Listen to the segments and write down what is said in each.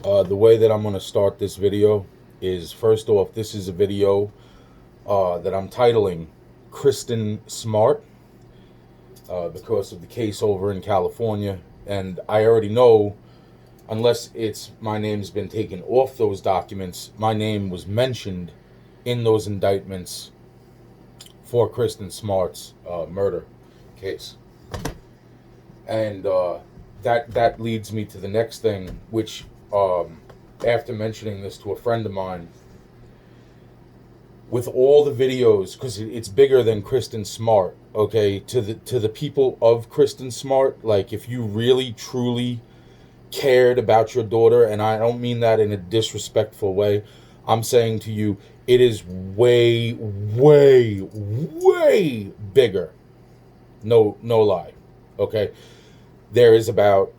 The way that I'm going to start this video is, first off, this is a video that I'm titling Kristin Smart because of the case over in California. And I already know, unless it's my name's been taken off those documents, my name was mentioned in those indictments for Kristin Smart's murder case. And that leads me to the next thing, which after mentioning this to a friend of mine, with all the videos, because it's bigger than Kristin Smart, okay, to the people of Kristin Smart, like, if you really truly cared about your daughter, and I don't mean that in a disrespectful way, I'm saying to you, it is way, way, way bigger. No lie, okay? There is about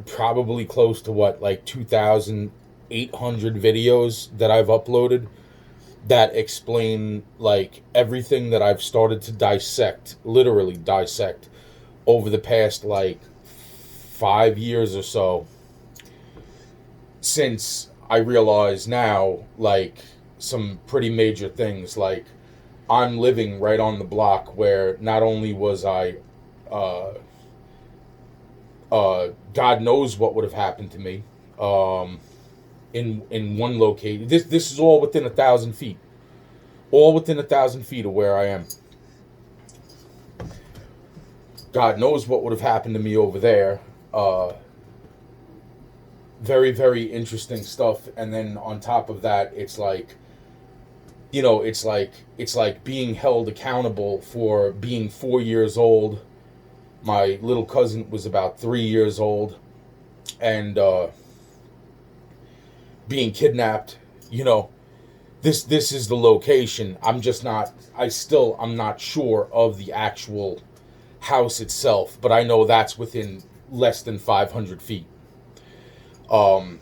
probably close to like 2,800 videos that I've uploaded that explain like everything that I've started to dissect, literally dissect, over the past like 5 years or so, since I realize now like some pretty major things. Like, I'm living right on the block where not only was I God knows what would have happened to me. In one location, this is all within 1,000 feet, all within 1,000 feet of where I am. God knows what would have happened to me over there. Very, very interesting stuff. And then on top of that, it's like, it's like being held accountable for being 4 years old. My little cousin was about 3 years old, and being kidnapped. This is the location. I'm not sure of the actual house itself, but I know that's within less than 500 feet. The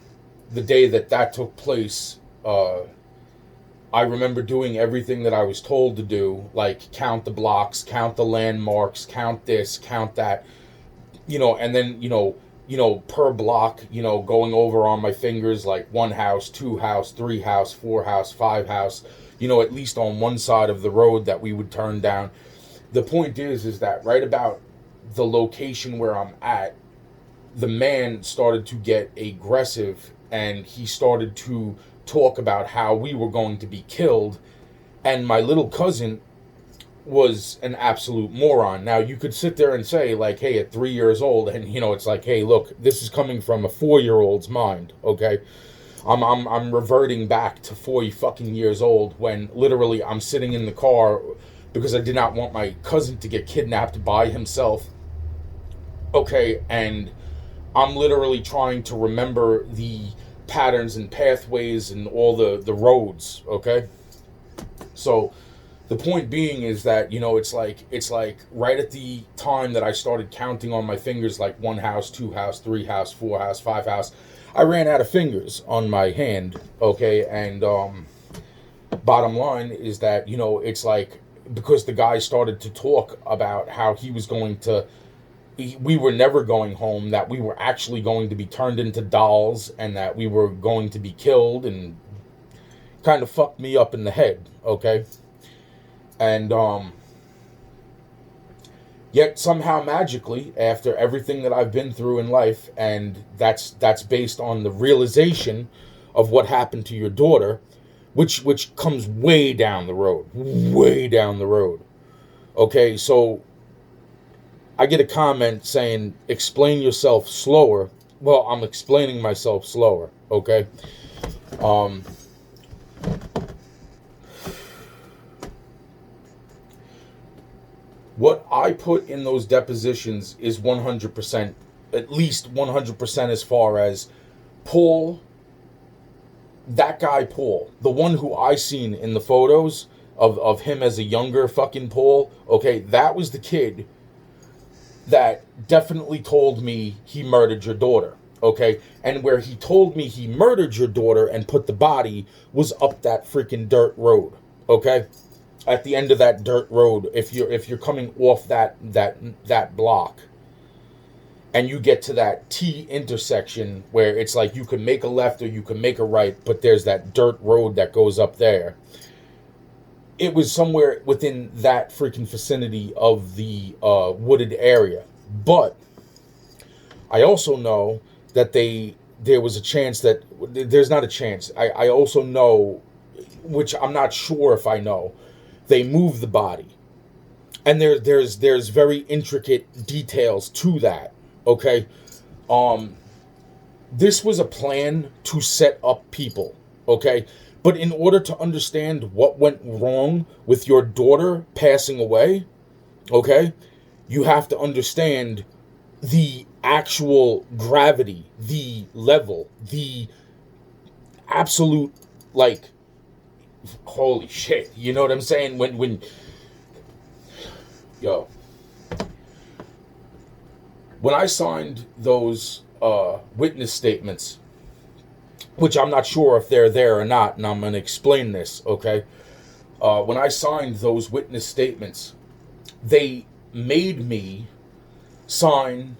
day that took place, I remember doing everything that I was told to do, like count the blocks, count the landmarks, count this, count that, and then, per block, going over on my fingers, like 1 house, 2 house, 3 house, 4 house, 5 house, at least on one side of the road that we would turn down. The point is that right about the location where I'm at, the man started to get aggressive, and he started to talk about how we were going to be killed, and my little cousin was an absolute moron. Now, you could sit there and say, like, hey, at 3 years old, and it's like, hey, look, this is coming from a 4-year-old's mind, okay? I'm reverting back to 40 fucking years old, when literally I'm sitting in the car because I did not want my cousin to get kidnapped by himself, okay? And I'm literally trying to remember the patterns and pathways and all the roads, okay? So the point being is that, it's like right at the time that I started counting on my fingers, like 1 house, 2 house, 3 house, 4 house, 5 house, I ran out of fingers on my hand, okay? And bottom line is that, it's like, because the guy started to talk about how he was going to, we were never going home, that we were actually going to be turned into dolls, and that we were going to be killed, and kind of fucked me up in the head, okay? And yet somehow magically, after everything that I've been through in life, and that's based on the realization of what happened to your daughter, which comes way down the road, okay? So I get a comment saying, explain yourself slower. Well, I'm explaining myself slower, okay? What I put in those depositions is 100%, at least 100%, as far as Paul, that guy Paul, the one who I seen in the photos of him as a younger fucking Paul, okay, that was the kid that definitely told me he murdered your daughter, okay? And where he told me he murdered your daughter and put the body was up that freaking dirt road, okay? At the end of that dirt road, if you're coming off that block, and you get to that T intersection where it's like you can make a left or you can make a right, but there's that dirt road that goes up there. It was somewhere within that freaking vicinity of the wooded area. But I also know that there was a chance that there's not a chance. I also know, which I'm not sure if I know, they moved the body. And there's very intricate details to that. Okay? This was a plan to set up people. Okay? But in order to understand what went wrong with your daughter passing away, okay, you have to understand the actual gravity, the level, the absolute, like, holy shit. You know what I'm saying? When I signed those witness statements, which I'm not sure if they're there or not, and I'm going to explain this, okay? When I signed those witness statements, they made me sign,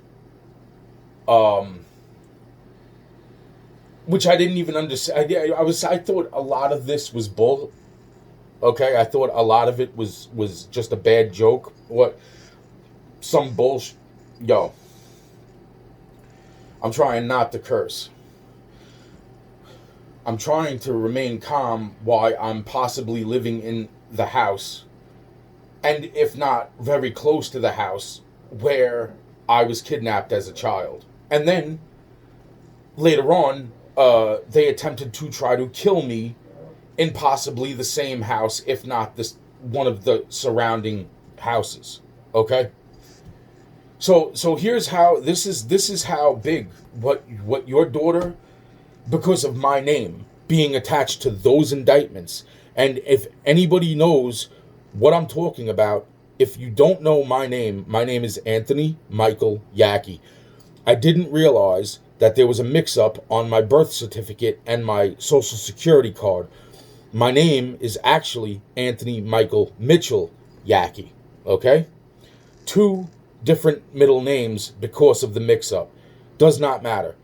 which I didn't even understand. I thought a lot of this was bull, okay? I thought a lot of it was just a bad joke. Some bullshit. I'm trying not to curse. I'm trying to remain calm while I'm possibly living in the house, and if not, very close to the house where I was kidnapped as a child. And then, later on, they attempted to try to kill me in possibly the same house, if not one of the surrounding houses. Okay? So here's how, this is how big what your daughter, because of my name being attached to those indictments. And if anybody knows what I'm talking about, if you don't know my name is ANTHONYMICHEALYAKKEY. I didn't realize that there was a mix-up on my birth certificate and my social security card. My name is actually ANTHONYMICHEALYAKKEY, okay? 2 different middle names because of the mix-up. Does not matter.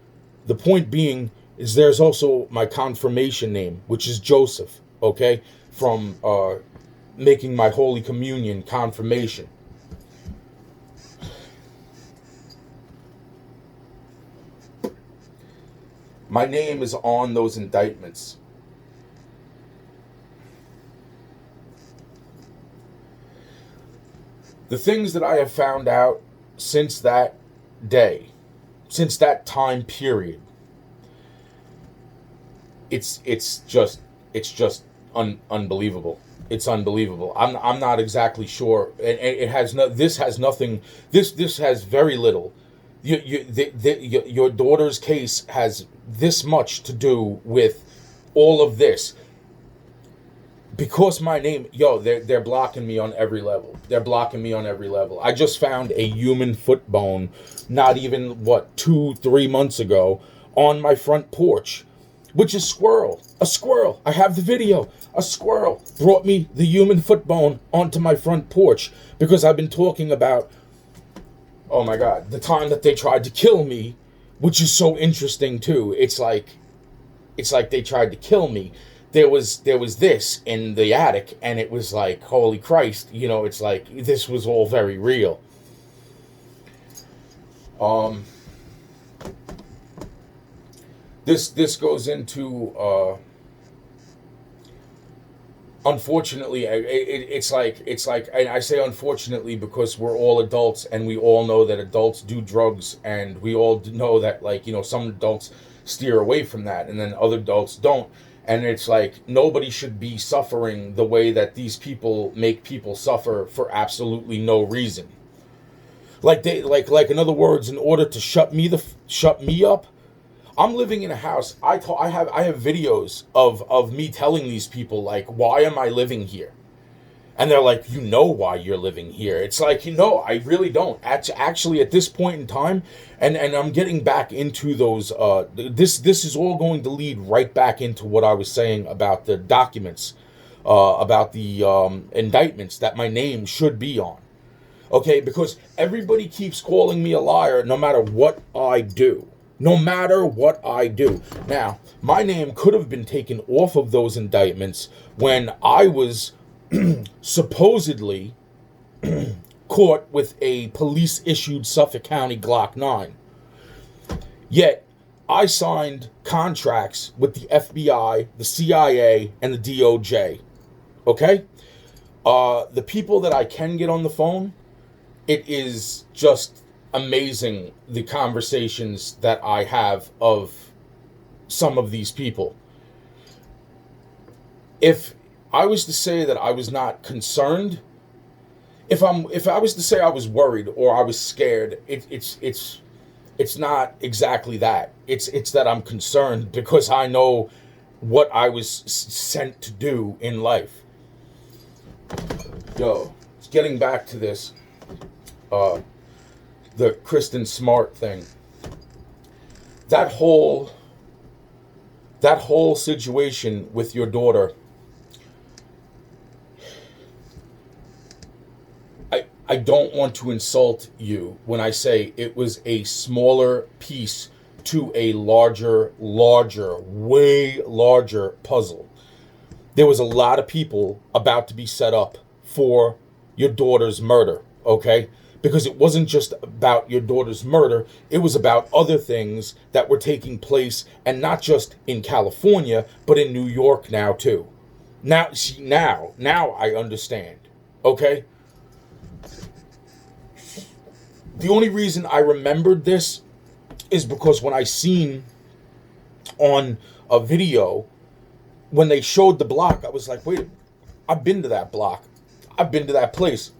The point being is there's also my confirmation name, which is Joseph, okay? From making my Holy Communion confirmation. My name is on those indictments. The things that I have found out since that day, since that time period, it's just unbelievable. It's unbelievable. I'm not exactly sure. It has no. This has nothing. This has very little. Your daughter's case has this much to do with all of this. Because my name, they're blocking me on every level. They're blocking me on every level. I just found a human foot bone, not even 2-3 months ago, on my front porch, which is a squirrel. I have the video. A squirrel brought me the human foot bone onto my front porch because I've been talking about, oh my God, the time that they tried to kill me, which is so interesting too. It's like they tried to kill me. There was this in the attic, and it was like, holy Christ, it's like this was all very real. This goes into unfortunately, it's like, and I say unfortunately because we're all adults and we all know that adults do drugs, and we all know that, some adults steer away from that and then other adults don't. And it's like nobody should be suffering the way that these people make people suffer for absolutely no reason. Like in other words, in order to shut me up, I'm living in a house. I have videos of me telling these people, like, why am I living here? And they're like, why you're living here. It's like, I really don't. Actually, at this point in time, and I'm getting back into those, this is all going to lead right back into what I was saying about the documents, about the indictments that my name should be on. Okay, because everybody keeps calling me a liar no matter what I do. No matter what I do. Now, my name could have been taken off of those indictments when I was supposedly caught with a police-issued Suffolk County Glock 9. Yet, I signed contracts with the FBI, the CIA, and the DOJ. Okay? The people that I can get on the phone, it is just amazing the conversations that I have of some of these people. If I was to say that I was not concerned, if I was to say I was worried or I was scared, it's not exactly that. It's that I'm concerned because I know what I was sent to do in life. Yo, getting back to this, the KristinSmart thing. That whole situation with your daughter, I don't want to insult you when I say it was a smaller piece to a larger, way larger puzzle. There was a lot of people about to be set up for your daughter's murder, okay? Because it wasn't just about your daughter's murder, it was about other things that were taking place, and not just in California, but in New York now too. Now I understand, okay? The only reason I remembered this is because when I seen on a video, when they showed the block, I was like, wait, I've been to that block. I've been to that place.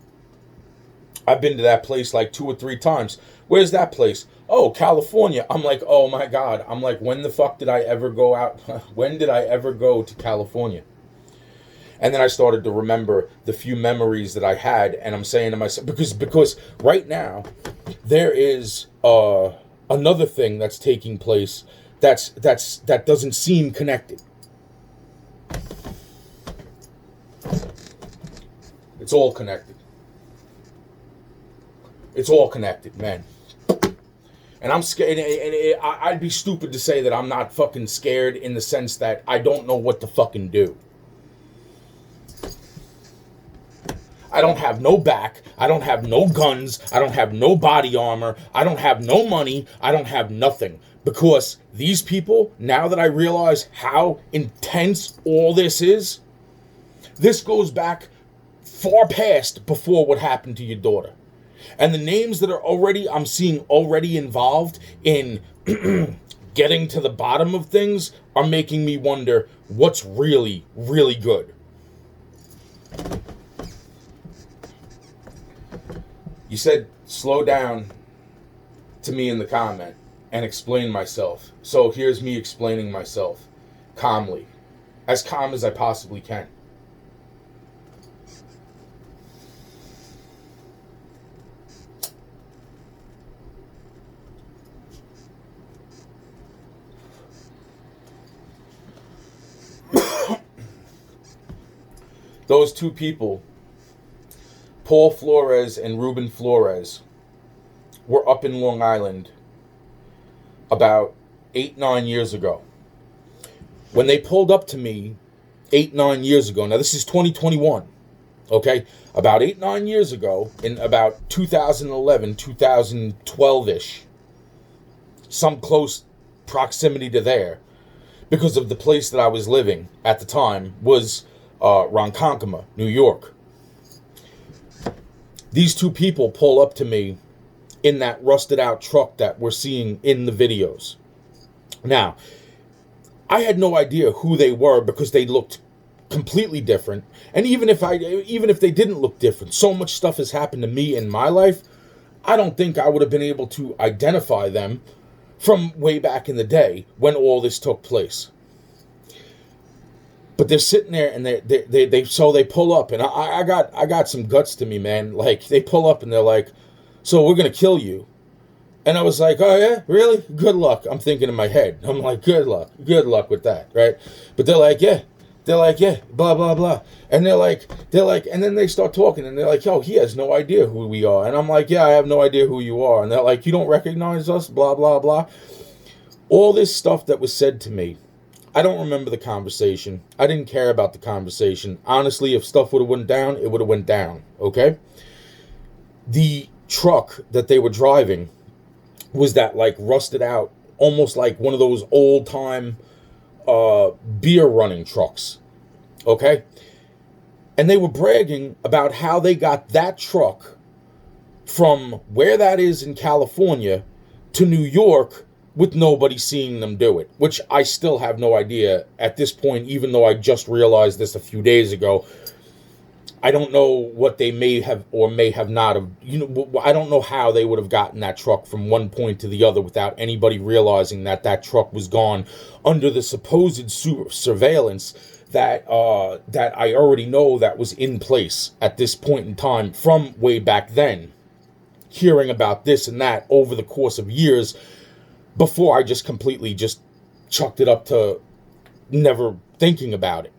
I've been to that place like 2 or 3 times. Where's that place? Oh, California. I'm like, oh my God. I'm like, when the fuck did I ever go out? When did I ever go to California? And then I started to remember the few memories that I had, and I'm saying to myself, because right now there is another thing that's taking place that doesn't seem connected. It's all connected. It's all connected, man. And I'm scared, and I'd be stupid to say that I'm not fucking scared in the sense that I don't know what to fucking do. I don't have no back. I don't have no guns. I don't have no body armor. I don't have no money. I don't have nothing. Because these people, now that I realize how intense all this is, this goes back far past before what happened to your daughter. And the names that are I'm seeing already involved in getting to the bottom of things are making me wonder what's really, really good. You said slow down to me in the comment and explain myself. So here's me explaining myself calmly, as calm as I possibly can. Those two people, Paul Flores and Ruben Flores, were up in Long Island about 8-9 years ago. When they pulled up to me 8-9 years ago, now this is 2021, okay? About 8-9 years ago, in about 2011, 2012-ish, some close proximity to there, because of the place that I was living at the time, was Ronkonkoma, New York. These two people pull up to me in that rusted out truck that we're seeing in the videos. Now, I had no idea who they were because they looked completely different. And even if they didn't look different, so much stuff has happened to me in my life, I don't think I would have been able to identify them from way back in the day when all this took place. But they're sitting there and they pull up, and I got some guts to me, man. Like, they pull up and they're like, so we're gonna kill you. And I was like, oh yeah, really? Good luck. I'm thinking in my head. I'm like, good luck with that, right? But they're like, yeah, They're like, yeah, blah, blah, blah. And they're like, and then they start talking and they're like, yo, he has no idea who we are. And I'm like, yeah, I have no idea who you are. And they're like, you don't recognize us, blah, blah, blah. All this stuff that was said to me, I don't remember the conversation. I didn't care about the conversation. Honestly, if stuff would have went down, it would have went down, okay? The truck that they were driving was that, like, rusted out, almost like one of those old-time beer running trucks, okay? And they were bragging about how they got that truck from where that is in California to New York with nobody seeing them do it, which I still have no idea at this point, even though I just realized this a few days ago. I don't know what they may have or may have not have, I don't know how they would have gotten that truck from one point to the other without anybody realizing that that truck was gone under the supposed surveillance that I already know that was in place at this point in time from way back then, hearing about this and that over the course of years before I just completely just chucked it up to never thinking about it.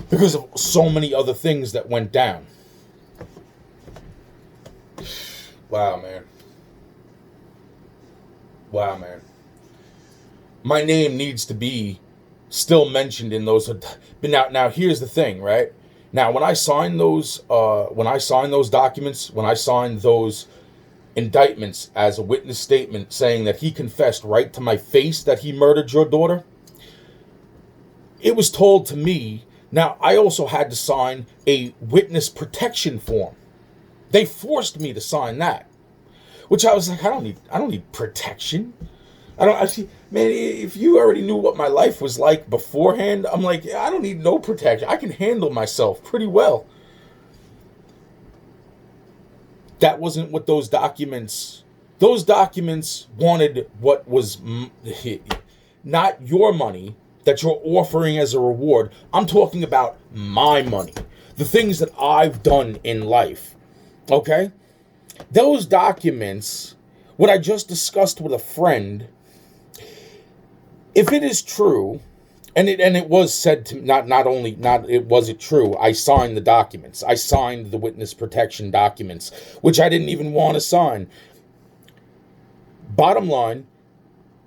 Because of so many other things that went down. Wow, man. Wow, man. My name needs to be still mentioned in those. But now here's the thing, right? Now, when I signed those documents, when I signed those indictments as a witness statement saying that he confessed right to my face that he murdered your daughter, it was told to me. Now, I also had to sign a witness protection form. They forced me to sign that, which I was like, I don't need protection. Man, if you already knew what my life was like beforehand, I'm like, I don't need no protection. I can handle myself pretty well. That wasn't what those documents wanted what was not your money that you're offering as a reward. I'm talking about my money. The things that I've done in life. Okay? Those documents, what I just discussed with a friend, if it is true, and it was said to was it true, I signed the documents. I signed the witness protection documents, which I didn't even want to sign. Bottom line,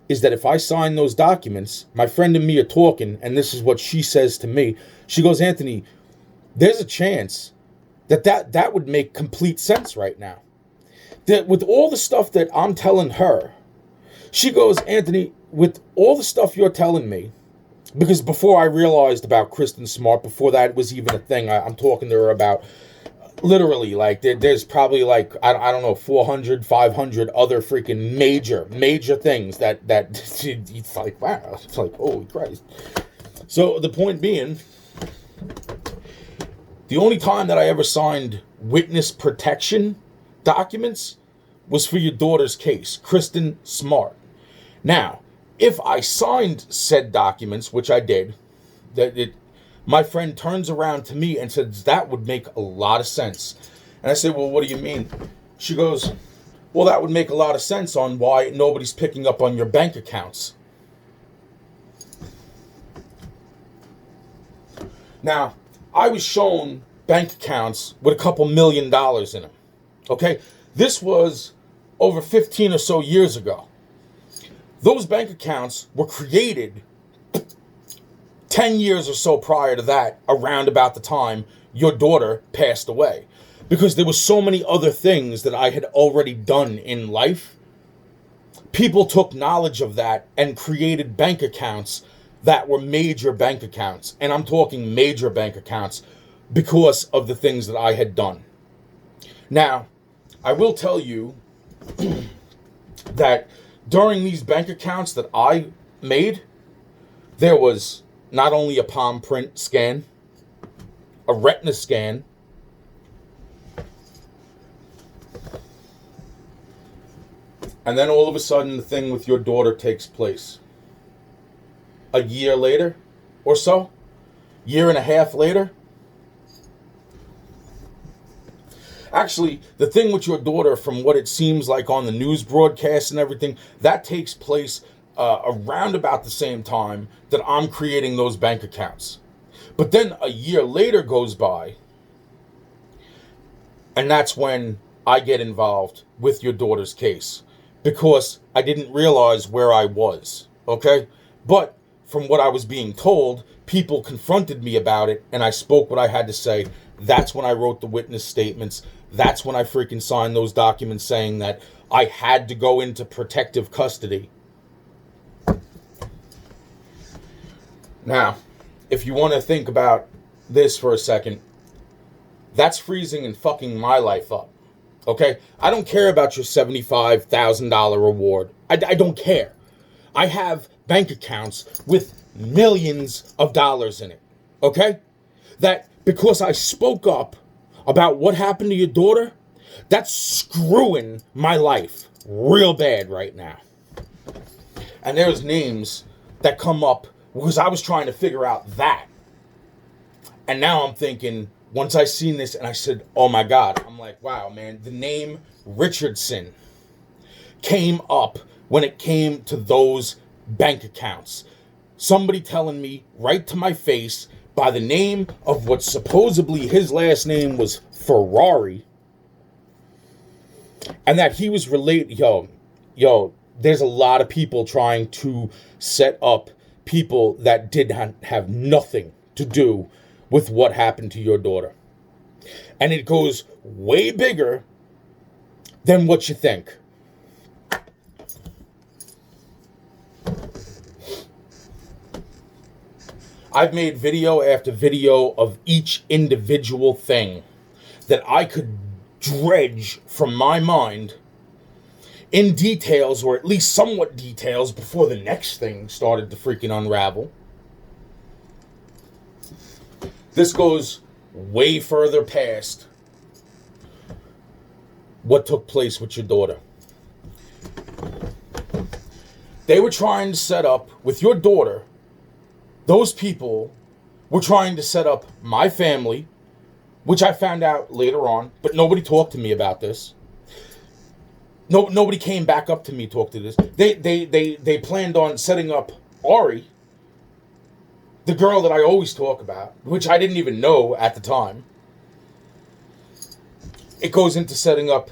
is that if I sign those documents, my friend and me are talking, and this is what she says to me. She goes, Anthony, there's a chance that would make complete sense right now. That with all the stuff that I'm telling her, she goes, Anthony, with all the stuff you're telling me, because before I realized about KristinSmart, before that was even a thing, I'm talking to her about literally, like, there's probably, like, I don't know, 400, 500 other freaking major things that it's like, wow, it's like, holy Christ. So the point being, the only time that I ever signed witness protection documents was for your daughter's case, KristinSmart. Now, if I signed said documents, which I did, my friend turns around to me and says, that would make a lot of sense. And I said, well, what do you mean? She goes, well, that would make a lot of sense on why nobody's picking up on your bank accounts. Now, I was shown bank accounts with a couple $1 million in them. Okay? This was over 15 or so years ago. Those bank accounts were created 10 years or so prior to that, around about the time your daughter passed away. Because there were so many other things that I had already done in life. People took knowledge of that and created bank accounts that were major bank accounts. And I'm talking major bank accounts because of the things that I had done. Now, I will tell you that during these bank accounts that I made, there was not only a palm print scan, a retina scan, and then all of a sudden the thing with your daughter takes place. A year later or so, year and a half later. Actually, the thing with your daughter, from what it seems like on the news broadcasts and everything, that takes place around about the same time that I'm creating those bank accounts. But then a year later goes by, and that's when I get involved with your daughter's case, because I didn't realize where I was, okay? But from what I was being told, people confronted me about it, and I spoke what I had to say. That's when I wrote the witness statements. That's when I freaking signed those documents saying that I had to go into protective custody. Now, if you want to think about this for a second, that's freezing and fucking my life up. Okay? I don't care about your $75,000 reward. I don't care. I have bank accounts with millions of dollars in it. Okay? That because I spoke up about what happened to your daughter, that's screwing my life real bad right now. And there's names that come up because I was trying to figure out that. And now I'm thinking, once I seen this and I said, oh my God, I'm like, wow, man, the name Richardson came up when it came to those bank accounts. Somebody telling me right to my face by the name of what supposedly his last name was Ferrari, and that he was related. Yo, there's a lot of people trying to set up people that did have nothing to do with what happened to your daughter. And it goes way bigger than what you think. I've made video after video of each individual thing that I could dredge from my mind in details, or at least somewhat details, before the next thing started to freaking unravel. This goes way further past what took place with your daughter. They were trying to set up with your daughter. Those people were trying to set up my family, which I found out later on, but nobody talked to me about this. Nobody came back up to me to talk to this. They planned on setting up Ari, the girl that I always talk about, which I didn't even know at the time. It goes into setting up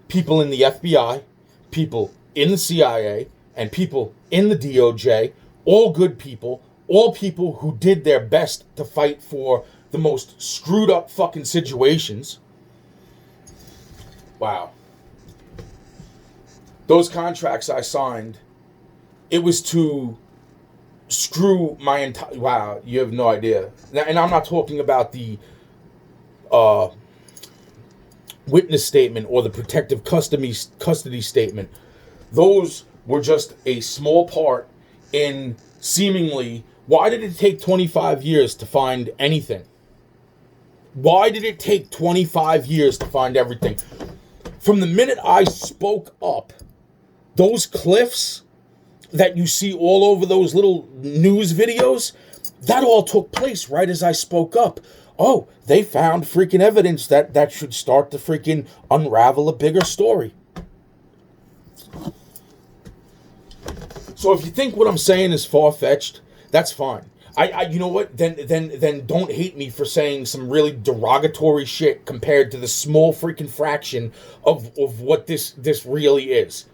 people in the FBI, people in the CIA, and people in the DOJ, all good people, all people who did their best to fight for the most screwed up fucking situations. Wow. Those contracts I signed, it was to screw my entire... Wow, you have no idea. And I'm not talking about the witness statement or the protective custody statement. Those were just a small part in seemingly... Why did it take 25 years to find anything? Why did it take 25 years to find everything? From the minute I spoke up, those cliffs that you see all over those little news videos, that all took place right as I spoke up. Oh, they found freaking evidence that should start to freaking unravel a bigger story. So if you think what I'm saying is far-fetched, that's fine. I you know what? Then don't hate me for saying some really derogatory shit compared to the small freaking fraction of what this really is.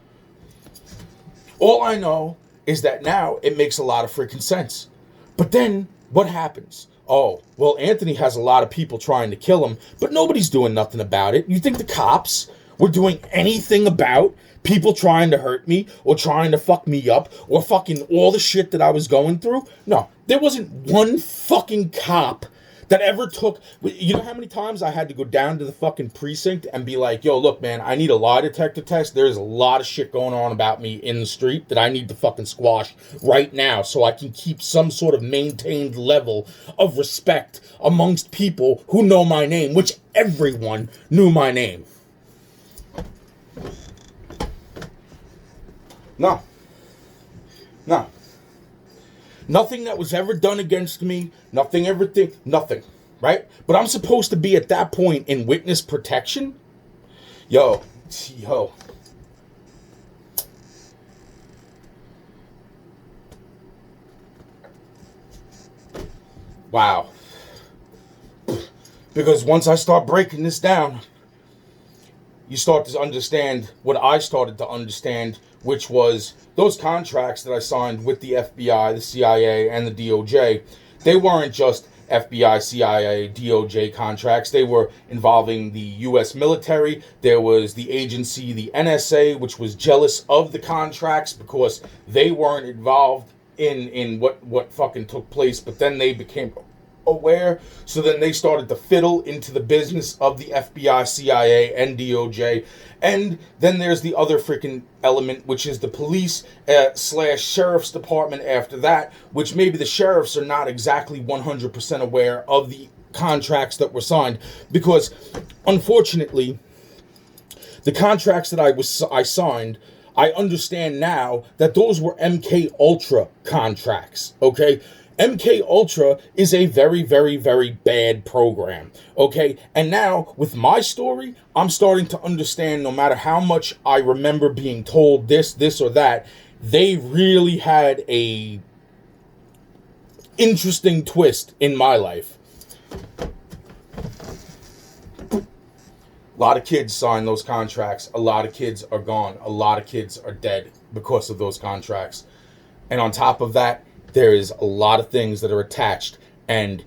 All I know is that now it makes a lot of freaking sense. But then what happens? Oh, well, Anthony has a lot of people trying to kill him, but nobody's doing nothing about it. You think the cops were doing anything about people trying to hurt me or trying to fuck me up or fucking all the shit that I was going through? No, there wasn't one fucking cop that ever took... You know how many times I had to go down to the fucking precinct and be like, yo, look, man, I need a lie detector test. There's a lot of shit going on about me in the street that I need to fucking squash right now so I can keep some sort of maintained level of respect amongst people who know my name, which everyone knew my name. No. Nothing that was ever done against me, nothing, right? But I'm supposed to be at that point in witness protection? Yo. Wow. Because once I start breaking this down, you start to understand what I started to understand, which was those contracts that I signed with the FBI, the CIA, and the DOJ. They weren't just FBI, CIA, DOJ contracts. They were involving the U.S. military. There was the agency, the NSA, which was jealous of the contracts because they weren't involved in what fucking took place. But then they became aware, so then they started to fiddle into the business of the FBI, CIA, and DOJ. And then there's the other freaking element, which is the police slash sheriff's department after that, which maybe the sheriffs are not exactly 100% aware of the contracts that were signed, because unfortunately the contracts that I signed, I understand now that those were MK Ultra contracts, okay? MK Ultra is a very, very, very bad program, okay? And now, with my story, I'm starting to understand, no matter how much I remember being told this, or that, they really had a interesting twist in my life. A lot of kids signed those contracts. A lot of kids are gone. A lot of kids are dead because of those contracts. And on top of that, there is a lot of things that are attached. And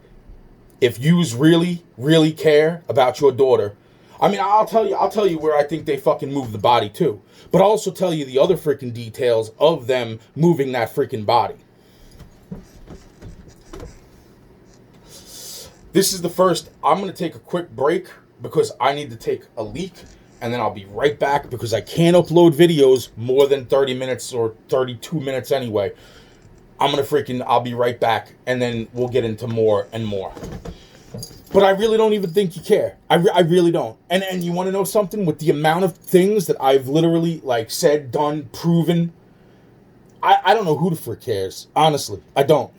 if yous really, really care about your daughter, I mean, I'll tell you where I think they fucking moved the body to. But I'll also tell you the other freaking details of them moving that freaking body. This is the first. I'm going to take a quick break because I need to take a leak. And then I'll be right back because I can't upload videos more than 30 minutes or 32 minutes anyway. I'll be right back, and then we'll get into more and more. But I really don't even think you care. I really don't. And you want to know something? With the amount of things that I've literally, like, said, done, proven, I don't know who the frick cares. Honestly, I don't.